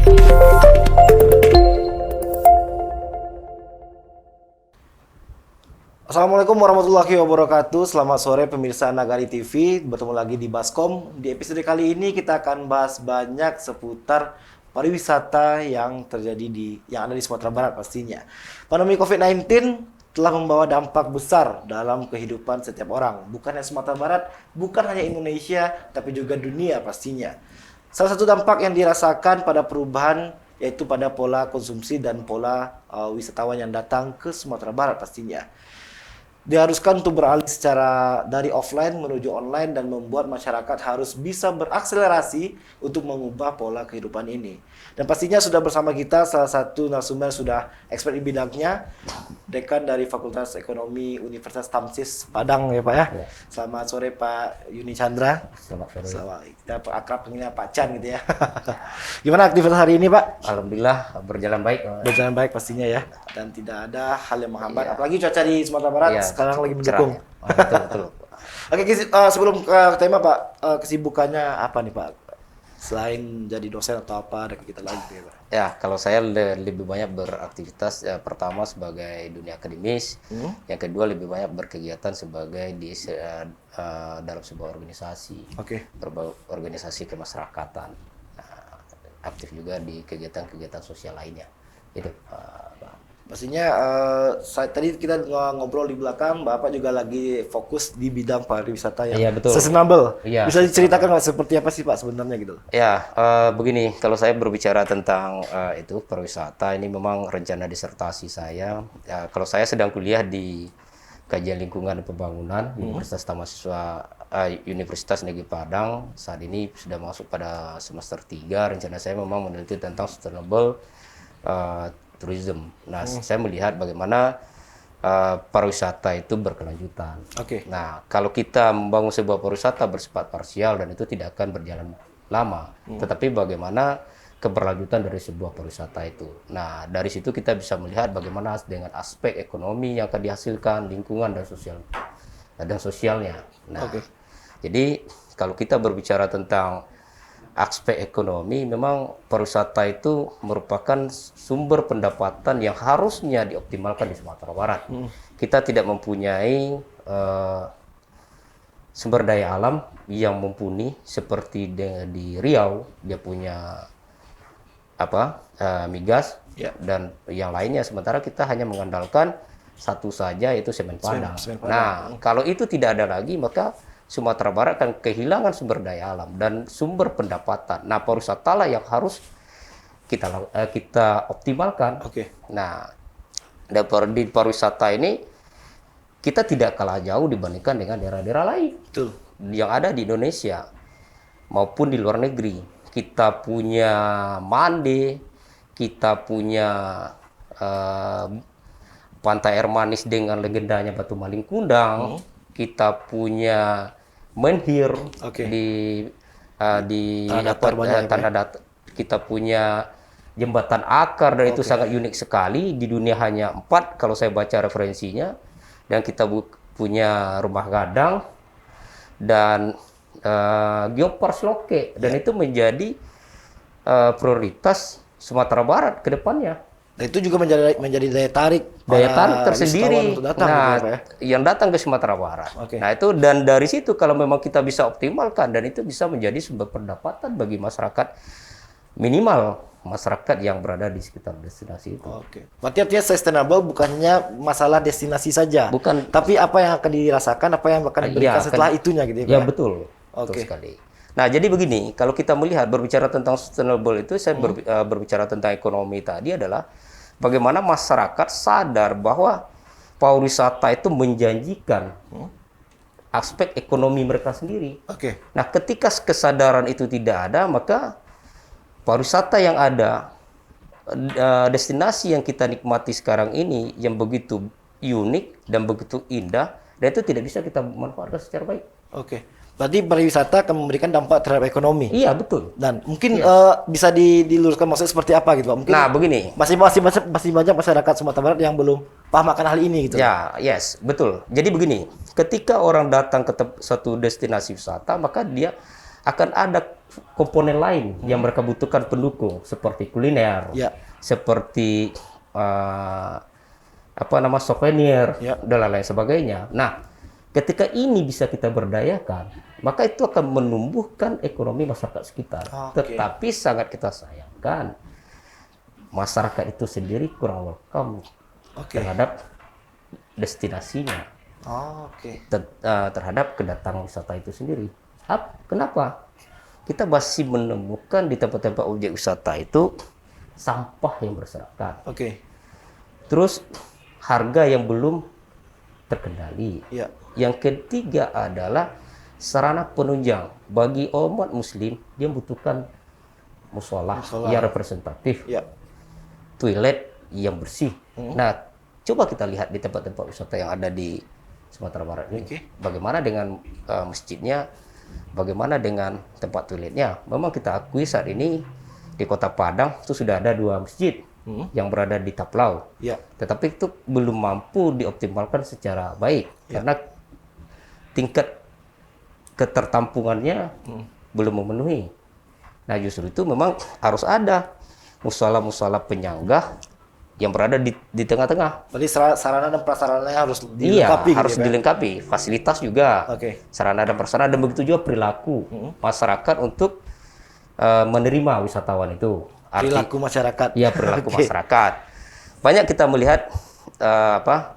Assalamualaikum warahmatullahi wabarakatuh. Selamat sore pemirsa Nagari TV. Bertemu lagi di Baskom. Di episode kali ini kita akan bahas banyak seputar pariwisata yang ada di Sumatera Barat pastinya. Pandemi COVID-19 telah membawa dampak besar dalam kehidupan setiap orang. Bukan hanya Sumatera Barat, bukan hanya Indonesia, tapi juga dunia pastinya. Salah satu dampak yang dirasakan pada perubahan yaitu pada pola konsumsi dan pola wisatawan yang datang ke Sumatera Barat pastinya. Diharuskan untuk beralih dari offline menuju online dan membuat masyarakat harus bisa berakselerasi untuk mengubah pola kehidupan ini. Dan pastinya sudah bersama kita salah satu narasumber sudah expert di bidangnya, Dekan dari Fakultas Ekonomi Universitas Tamsis Padang ya Pak ya. Selamat sore Pak Yuni Chandra. Selamat sore. Kita akrab panggilnya Pak Chan gitu ya. Gimana aktivitas hari ini Pak? Alhamdulillah berjalan baik. Berjalan baik pastinya ya. Dan tidak ada hal yang menghambat. Apalagi cuaca di Sumatera Barat sekarang lagi mendukung. Betul. Oke, sebelum ke tema Pak, kesibukannya apa nih Pak? Selain jadi dosen atau apa, ada kegiatan lain gitu ya Pak? Ya, kalau saya lebih banyak beraktivitas pertama sebagai dunia akademis, yang kedua lebih banyak berkegiatan sebagai dalam sebuah organisasi, organisasi kemasyarakatan, aktif juga di kegiatan-kegiatan sosial lainnya. Itu Pak. Pastinya tadi kita ngobrol di belakang, Bapak juga lagi fokus di bidang pariwisata yang sustainable. Bisa diceritakan nggak seperti apa sih Pak sebenarnya gitu? Ya, begini, kalau saya berbicara tentang itu pariwisata, ini memang rencana disertasi saya. Ya, kalau saya sedang kuliah di Kajian Lingkungan dan Pembangunan Universitas Mahasiswa Universitas Negeri Padang, saat ini sudah masuk pada semester 3. Rencana saya memang meneliti tentang sustainable tourism. Nah, saya melihat bagaimana pariwisata itu berkelanjutan. Nah, kalau kita membangun sebuah pariwisata bersifat parsial dan itu tidak akan berjalan lama, tetapi bagaimana keberlanjutan dari sebuah pariwisata itu. Nah, dari situ kita bisa melihat bagaimana dengan aspek ekonomi yang akan dihasilkan, lingkungan dan sosialnya. Nah, jadi kalau kita berbicara tentang aspek ekonomi, memang pariwisata itu merupakan sumber pendapatan yang harusnya dioptimalkan di Sumatera Barat. Kita tidak mempunyai sumber daya alam yang mumpuni seperti di Riau, dia punya migas dan yang lainnya. Sementara kita hanya mengandalkan satu saja, yaitu semen Padang. Nah, kalau itu tidak ada lagi, maka Sumatera Barat akan kehilangan sumber daya alam dan sumber pendapatan. Nah, pariwisata lah yang harus kita optimalkan. Nah, di pariwisata ini kita tidak kalah jauh dibandingkan dengan daerah-daerah lain yang ada di Indonesia maupun di luar negeri. Kita punya Mande, kita punya Pantai Air Manis dengan legendanya Batu Maling Kundang. Kita punya Menhir di Tanda Datar. Kita punya Jembatan Akar dan itu sangat unik sekali. Di dunia hanya 4 kalau saya baca referensinya. Dan kita punya Rumah Gadang dan Geopark Sloke, dan itu menjadi prioritas Sumatera Barat ke depannya. Dan itu juga menjadi daya tarik tersendiri datang, yang datang ke Sumatera Barat. Nah, itu dan dari situ kalau memang kita bisa optimalkan dan itu bisa menjadi sumber pendapatan bagi masyarakat, minimal masyarakat yang berada di sekitar destinasi itu. Berarti artinya sustainable bukannya masalah destinasi saja, tapi apa yang akan dirasakan, apa yang akan diberikan setelah itunya gitu ya. Ya betul. Betul sekali. Nah, jadi begini, kalau kita melihat berbicara tentang sustainable itu, saya berbicara tentang ekonomi tadi adalah bagaimana masyarakat sadar bahwa pariwisata itu menjanjikan aspek ekonomi mereka sendiri. Nah, ketika kesadaran itu tidak ada, maka pariwisata yang ada, destinasi yang kita nikmati sekarang ini yang begitu unik dan begitu indah, dan itu tidak bisa kita manfaatkan secara baik. Berarti pariwisata akan memberikan dampak terhadap ekonomi. Iya, betul. Dan mungkin bisa diluruskan maksudnya seperti apa gitu Pak? Mungkin begini. Masih banyak masyarakat Sumatera Barat yang belum paham akan hal ini gitu. Betul. Jadi begini, ketika orang datang ke satu destinasi wisata, maka dia akan ada komponen lain yang mereka butuhkan pendukung seperti kuliner, Ya. seperti souvenir Ya. dan lain-lain sebagainya. Nah, ketika ini bisa kita berdayakan, maka itu akan menumbuhkan ekonomi masyarakat sekitar. Oke. Tetapi sangat kita sayangkan masyarakat itu sendiri kurang welcome Oke. terhadap destinasinya, Oke. terhadap kedatangan wisata itu sendiri. Kenapa? Kita masih menemukan di tempat-tempat objek wisata itu sampah yang berserakan. Oke. Terus harga yang belum terkendali. Ya. Yang ketiga adalah sarana penunjang. Bagi umat muslim, dia membutuhkan musola yang representatif, Ya. toilet yang bersih. Nah, coba kita lihat di tempat-tempat wisata yang ada di Sumatera Barat ini. Oke. Bagaimana dengan masjidnya? Bagaimana dengan tempat toiletnya? Memang kita akui saat ini di Kota Padang itu sudah ada 2 masjid yang berada di Taplau. Ya. Tetapi itu belum mampu dioptimalkan secara baik karena tingkat ketertampungannya belum memenuhi. Nah, justru itu memang harus ada musola-musola penyanggah yang berada di tengah-tengah. Berarti sarana dan prasarananya harus Iya, dilengkapi gitu harus ya, Pak? dilengkapi. Fasilitas juga, Oke. sarana dan prasarana, dan begitu juga perilaku masyarakat untuk menerima wisatawan itu. Perilaku masyarakat. Iya, perilaku Oke. masyarakat. Banyak kita melihat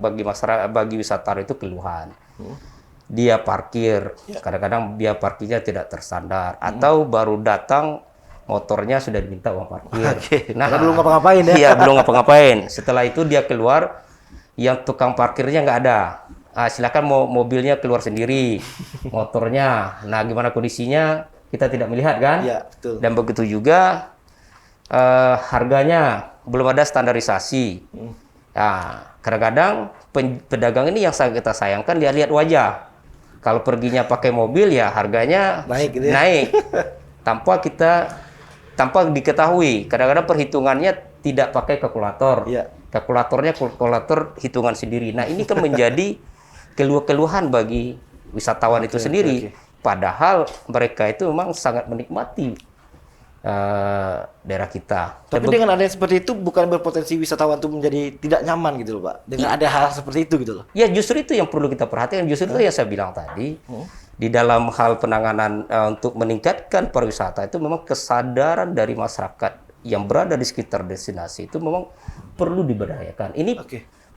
bagi masyarakat, bagi wisatawan itu keluhan. Dia parkir, kadang-kadang dia parkirnya tidak tersandar, atau baru datang motornya sudah diminta uang parkir. Oke. Karena belum ngapa-ngapain ya. Iya, belum ngapa-ngapain. Setelah itu dia keluar, yang tukang parkirnya nggak ada. Silakan mobilnya keluar sendiri, motornya. Nah, gimana kondisinya kita tidak melihat kan? Iya, betul. Dan begitu juga harganya belum ada standarisasi. Nah, kadang-kadang pedagang ini yang sangat kita sayangkan, dia lihat wajah. Kalau perginya pakai mobil ya harganya Naik gitu ya. naik. tanpa diketahui. Kadang-kadang perhitungannya tidak pakai kalkulator. Iya. Kalkulator hitungan sendiri. Nah, ini kan menjadi keluhan bagi wisatawan itu sendiri. Padahal mereka itu memang sangat menikmati daerah kita. Tapi dengan adanya seperti itu bukan berpotensi wisatawan itu menjadi tidak nyaman gitu loh, Pak. Dengan ada hal seperti itu gitu loh. Ya, justru itu yang perlu kita perhatikan. Justru itu yang saya bilang tadi. Di dalam hal penanganan untuk meningkatkan pariwisata itu memang kesadaran dari masyarakat yang berada di sekitar destinasi itu memang perlu diberdayakan. Ini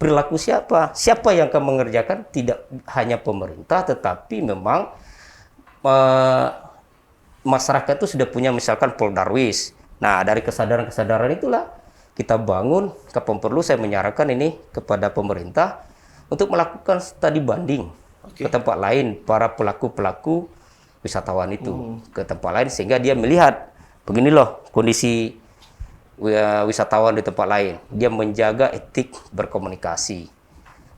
perilaku siapa? Siapa yang akan mengerjakan? Tidak hanya pemerintah, tetapi memang masyarakat itu sudah punya misalkan Poldarwis. Nah, dari kesadaran-kesadaran itulah kita bangun, kapan perlu saya menyarankan ini kepada pemerintah untuk melakukan studi banding ke tempat lain, para pelaku-pelaku wisatawan itu ke tempat lain, sehingga dia melihat begini loh kondisi wisatawan di tempat lain. Dia menjaga etik berkomunikasi.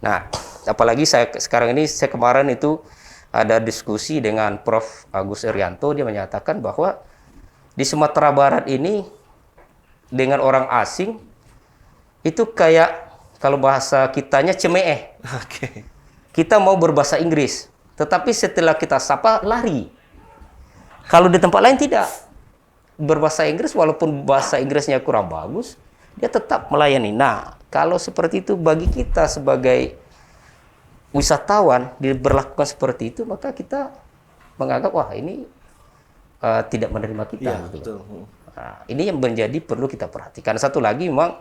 Nah, apalagi saya kemarin itu ada diskusi dengan Prof. Agus Irianto, dia menyatakan bahwa di Sumatera Barat ini dengan orang asing itu kayak kalau bahasa kitanya cemeeh. Oke. Kita mau berbahasa Inggris, tetapi setelah kita sapa lari. Kalau di tempat lain tidak. Berbahasa Inggris walaupun bahasa Inggrisnya kurang bagus, dia tetap melayani. Nah, kalau seperti itu bagi kita sebagai wisatawan diberlakukan seperti itu, maka kita menganggap wah ini tidak menerima kita. Iya, gitu. betul. Nah, ini yang menjadi perlu kita perhatikan. Satu lagi memang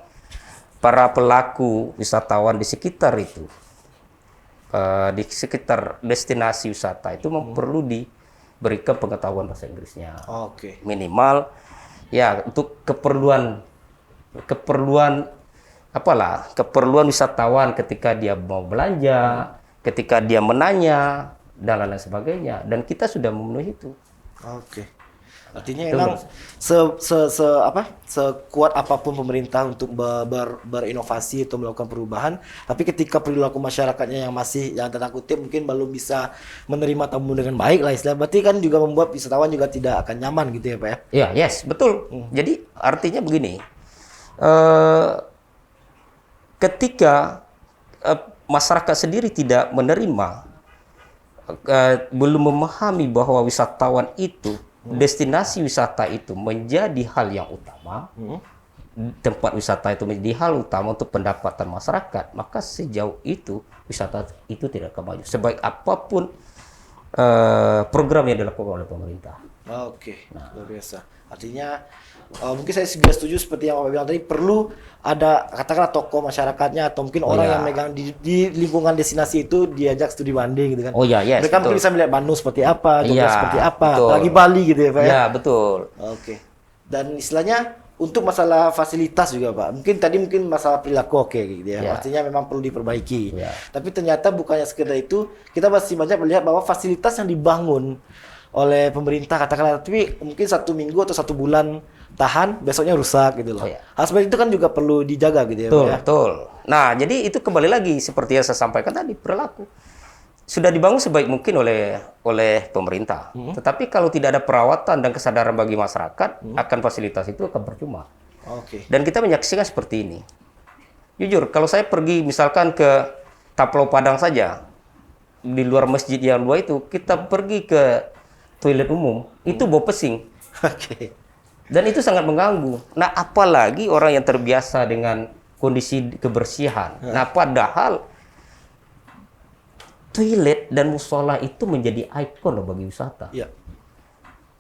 para pelaku wisatawan di sekitar itu, di sekitar destinasi wisata itu memang perlu diberikan pengetahuan bahasa Inggrisnya. Oke. Minimal ya untuk keperluan wisatawan ketika dia mau belanja, ketika dia menanya dan lain-lain sebagainya, dan kita sudah memenuhi itu. Oke. Artinya emang sekuat apapun pemerintah untuk berinovasi atau melakukan perubahan, tapi ketika perilaku masyarakatnya yang masih yang tanda kutip mungkin belum bisa menerima tamu dengan baik lah istilah, berarti kan juga membuat wisatawan juga tidak akan nyaman gitu ya, Pak ya? Ya, yes, betul. Jadi artinya begini, ketika masyarakat sendiri tidak menerima, belum memahami bahwa wisatawan itu destinasi wisata itu menjadi hal yang utama, tempat wisata itu menjadi hal utama untuk pendapatan masyarakat, maka sejauh itu wisata itu tidak akan maju. Sebaik apapun program yang dilakukan oleh pemerintah. Oke, luar biasa. Artinya mungkin saya juga setuju seperti yang Bapak bilang tadi, perlu ada katakanlah tokoh masyarakatnya atau mungkin orang yang megang di lingkungan destinasi itu diajak studi banding gitu kan. Oh ya, yes, mereka mungkin bisa melihat Bandung seperti apa, Jogja seperti apa, apalagi Bali gitu ya Pak ya. Iya, betul. Oke. Dan istilahnya untuk masalah fasilitas juga Pak. Mungkin masalah perilaku oke gitu ya. Artinya memang perlu diperbaiki. Tapi ternyata bukannya sekedar itu, kita masih banyak melihat bahwa fasilitas yang dibangun oleh pemerintah katakanlah, tapi mungkin 1 minggu atau 1 bulan tahan, besoknya rusak gitu loh. Hal seperti itu kan juga perlu dijaga gitu ya Pak ya. Betul. Nah, jadi itu kembali lagi seperti yang saya sampaikan tadi, perilaku. Sudah dibangun sebaik mungkin oleh pemerintah. Tetapi kalau tidak ada perawatan dan kesadaran bagi masyarakat, akan fasilitas itu akan percuma. Dan kita menyaksikan seperti ini. Jujur, kalau saya pergi misalkan ke Taplau Padang saja, di luar masjid yang dua itu, kita pergi ke toilet umum, itu bau pesing. Dan itu sangat mengganggu. Nah, apalagi orang yang terbiasa dengan kondisi kebersihan. Nah, padahal toilet dan musola itu menjadi ikon bagi wisata.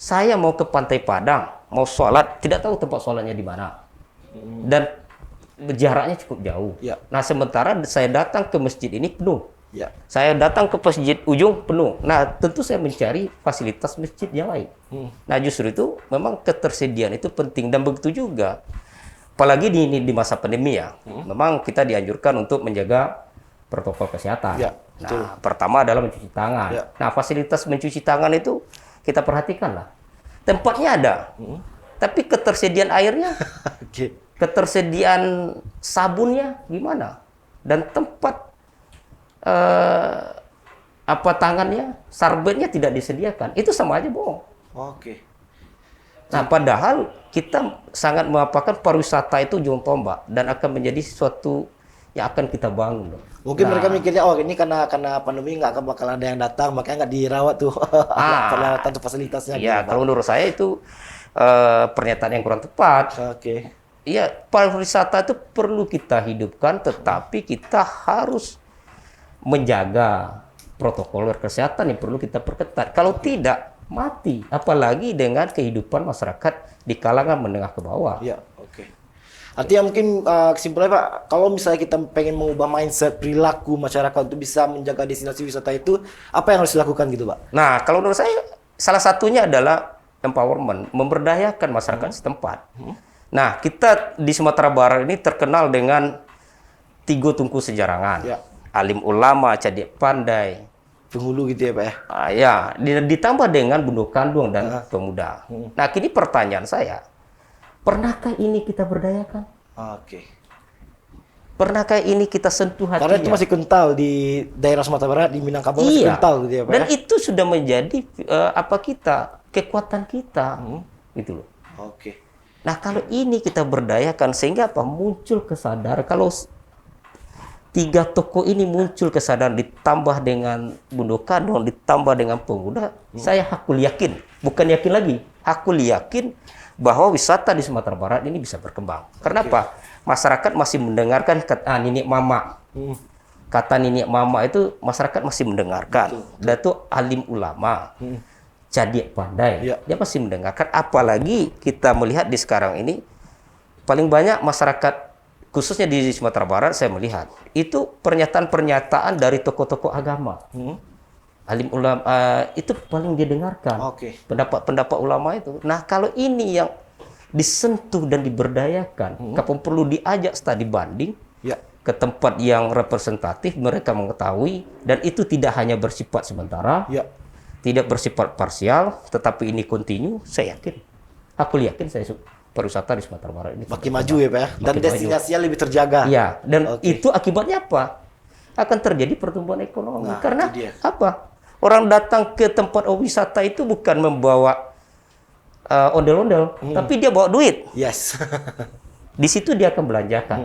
Saya mau ke Pantai Padang, mau sholat, tidak tahu tempat sholatnya di mana. Dan jaraknya cukup jauh. Nah, sementara saya datang ke masjid ini penuh. Saya datang ke masjid ujung penuh. Nah, tentu saya mencari fasilitas masjid yang lain. Nah, justru itu memang ketersediaan itu penting, dan begitu juga. Apalagi di masa pandemi ya, memang kita dianjurkan untuk menjaga protokol kesehatan. Nah, pertama adalah mencuci tangan. Nah, fasilitas mencuci tangan itu kita perhatikan lah. Tempatnya ada, tapi ketersediaan airnya, ketersediaan sabunnya gimana? Dan tempat tangannya, sarbetnya tidak disediakan. Itu sama aja bohong. Nah, padahal kita sangat mengapakan pariwisata itu ujung tombak dan akan menjadi sesuatu yang akan kita bangun. Mungkin mereka mikirnya, oh ini karena pandemi nggak bakal ada yang datang, makanya nggak dirawat tuh peralatan atau fasilitasnya. Ya, kalau menurut saya itu pernyataan yang kurang tepat. Iya, pariwisata itu perlu kita hidupkan, tetapi kita harus menjaga protokol kesehatan yang perlu kita perketat. Kalau tidak, mati. Apalagi dengan kehidupan masyarakat di kalangan menengah ke bawah. Artinya mungkin kesimpulannya Pak, kalau misalnya kita pengen mengubah mindset perilaku masyarakat untuk bisa menjaga destinasi wisata itu, apa yang harus dilakukan gitu Pak? Nah, kalau menurut saya salah satunya adalah empowerment, memberdayakan masyarakat setempat. Nah, kita di Sumatera Barat ini terkenal dengan 3 tungku sejarangan. Alim ulama, cadik pandai, penghulu gitu ya Pak ya? Ditambah dengan bunuh kandung dan pemuda. Nah, kini pertanyaan saya, pernahkah ini kita berdayakan? Pernahkah ini kita sentuh hatinya? Karena itu masih kental di daerah Sumatera Barat, di Minangkabau masih kental gitu ya Pak. Dan itu sudah menjadi kekuatan kita, gitu loh. Nah, kalau ini kita berdayakan sehingga muncul kesadaran. Kalau 3 tokoh ini muncul kesadaran, ditambah dengan bunuh kandung, ditambah dengan pemuda, saya hakul yakin, bukan yakin lagi, hakul yakin bahwa wisata di Sumatera Barat ini bisa berkembang. Kenapa? Masyarakat masih mendengarkan kata nenek mama. Kata nenek mama itu masyarakat masih mendengarkan. Dan itu alim ulama, cadik pandai, dia masih mendengarkan. Apalagi kita melihat di sekarang ini, paling banyak masyarakat khususnya di Sumatera Barat saya melihat itu pernyataan-pernyataan dari tokoh-tokoh agama. Alim ulama itu paling didengarkan. Pendapat-pendapat ulama itu. Nah, kalau ini yang disentuh dan diberdayakan, kapan perlu diajak studi banding ke tempat yang representatif, mereka mengetahui, dan itu tidak hanya bersifat sementara, tidak bersifat parsial, tetapi ini kontinu. Saya yakin, aku yakin pariwisata di Sumatera Barat ini makin maju ya Pak ya, dan destinasinya lebih terjaga. Dan itu akibatnya apa? Akan terjadi pertumbuhan ekonomi. Karena apa? Orang datang ke tempat wisata itu bukan membawa ondel-ondel, tapi dia bawa duit. Di situ dia akan belanjakan.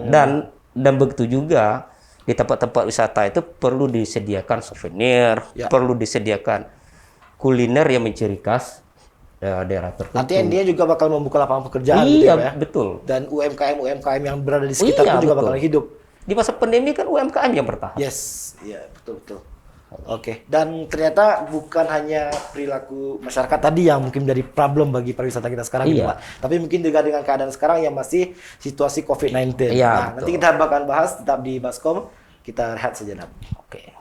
Dan begitu juga di tempat-tempat wisata itu perlu disediakan souvenir, perlu disediakan kuliner yang menciri khas daerah tertentu. Artinya dia juga bakal membuka lapangan pekerjaan gitu Iya, ya. betul. Dan UMKM yang berada di sekitar Iya, itu juga betul. bakal hidup. Di masa pandemi kan UMKM yang bertahan. Yes, iya betul. Oke, dan ternyata bukan hanya perilaku masyarakat tadi yang mungkin dari problem bagi pariwisata kita sekarang gitu, Iya. Pak. Tapi mungkin juga dengan keadaan sekarang yang masih situasi COVID-19. Iya, Nah, nanti betul. kita bakal bahas tetap di Baskom. Kita rehat sejenak. Oke.